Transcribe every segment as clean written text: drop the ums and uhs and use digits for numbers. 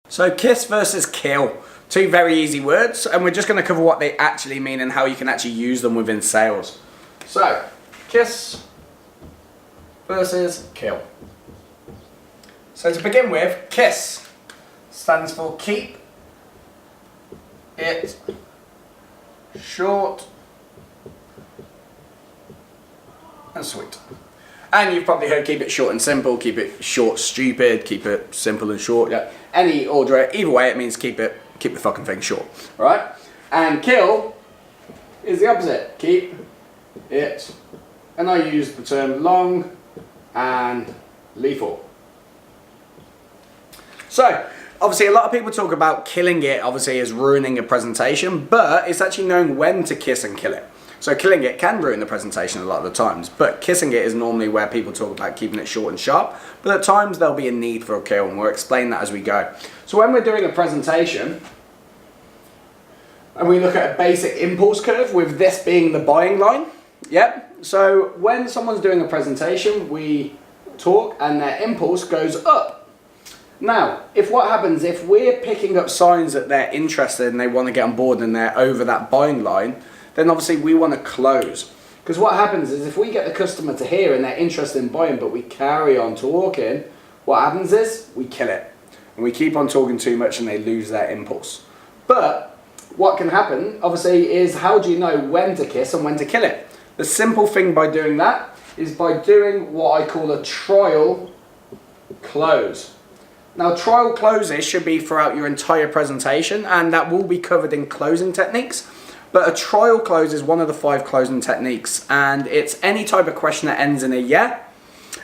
So kiss versus kill, two very easy words, and we're just going to cover what they actually mean and how you can actually use them within sales. So, kiss versus kill. So to begin with, KISS stands for keep it short and sweet. And you've probably heard keep it short and simple, keep it short stupid, keep it simple and short. Yeah. Any order, either way it means keep the fucking thing short. Alright? And kill is the opposite. Keep it, and I use the term long and lethal. So, obviously a lot of people talk about killing it, obviously as ruining a presentation, but it's actually knowing when to kiss and kill it. So killing it can ruin the presentation a lot of the times, but kissing it is normally where people talk about keeping it short and sharp, but at times there'll be a need for a kill, and we'll explain that as we go. So when we're doing a presentation, and we look at a basic impulse curve, with this being the buying line, yep. So when someone's doing a presentation, we talk and their impulse goes up. Now, if we're picking up signs that they're interested and they want to get on board and they're over that buying line, then obviously we want to close. Because what happens is if we get the customer to hear and they're interested in buying but we carry on talking, what happens is we kill it. And we keep on talking too much and they lose their impulse. But what can happen, obviously, is how do you know when to kiss and when to kill it? The simple thing by doing that is by doing what I call a trial close. Now, trial closes should be throughout your entire presentation, and that will be covered in closing techniques. But a trial close is one of the 5 closing techniques, and it's any type of question that ends in a yeah.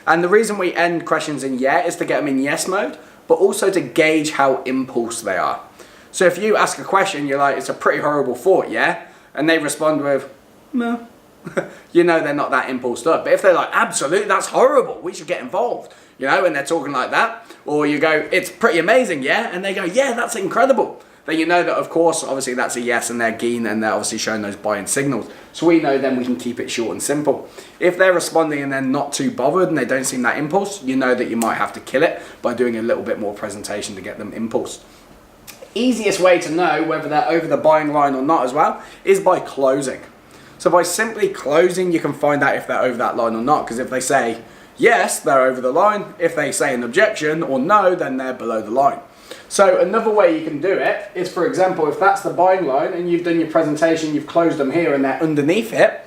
And the reason we end questions in yeah is to get them in yes mode, but also to gauge how impulse they are. So if you ask a question, you're like, it's a pretty horrible thought, yeah? And they respond with, no. You know they're not that impulsed up. But if they're like, absolutely, that's horrible, we should get involved, you know, and they're talking like that, or you go, it's pretty amazing, yeah? And they go, yeah, that's incredible. Then you know that, of course, obviously that's a yes, and they're keen, and they're obviously showing those buying signals. So we know then we can keep it short and simple. If they're responding and they're not too bothered and they don't seem that impulse, you know that you might have to kill it by doing a little bit more presentation to get them impulsed. Easiest way to know whether they're over the buying line or not as well is by closing. So by simply closing, you can find out if they're over that line or not, because if they say yes, they're over the line. If they say an objection or no, then they're below the line. So another way you can do it is, for example, if that's the buying line and you've done your presentation, you've closed them here and they're underneath it,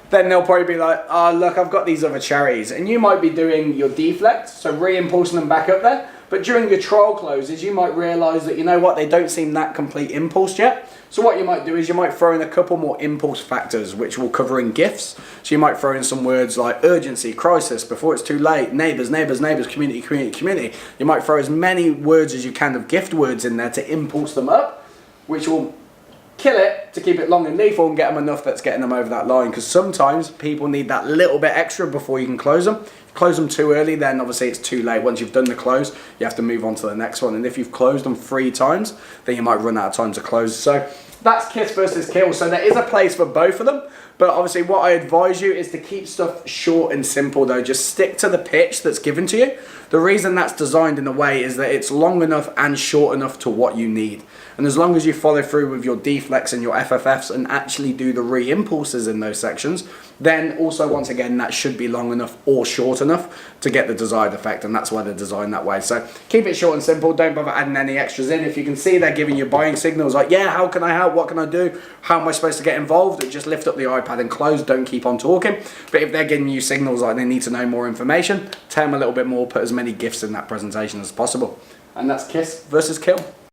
then they'll probably be like, oh look, I've got these other cherries. And you might be doing your deflect, so re-impulsing them back up there. But during your trial closes, you might realise that, you know what, they don't seem that complete impulse yet. So what you might do is you might throw in a couple more impulse factors, which will cover in gifts. So you might throw in some words like urgency, crisis, before it's too late, neighbours, neighbours, neighbours, community, community, community. You might throw as many words as you can of gift words in there to impulse them up, which will kill it to keep it long and lethal and get them enough that's getting them over that line. Because sometimes people need that little bit extra before you can close them. Close them too early, then obviously it's too late. Once you've done the close, you have to move on to the next one. And if you've closed them 3 times, then you might run out of time to close. So that's kiss versus kill. So there is a place for both of them. But obviously what I advise you is to keep stuff short and simple though. Just stick to the pitch that's given to you. The reason that's designed in a way is that it's long enough and short enough to what you need. And as long as you follow through with your deflects and your FFFs and actually do the re-impulses in those sections, then also once again that should be long enough or short enough to get the desired effect, and that's why they're designed that way. So keep it short and simple, don't bother adding any extras in. If you can see they're giving you buying signals like, yeah, how can I help, what can I do, how am I supposed to get involved, just lift up the iPad and close, don't keep on talking. But if they're giving you signals like they need to know more information, tell them a little bit more, put as many gifts in that presentation as possible. And that's kiss versus kill.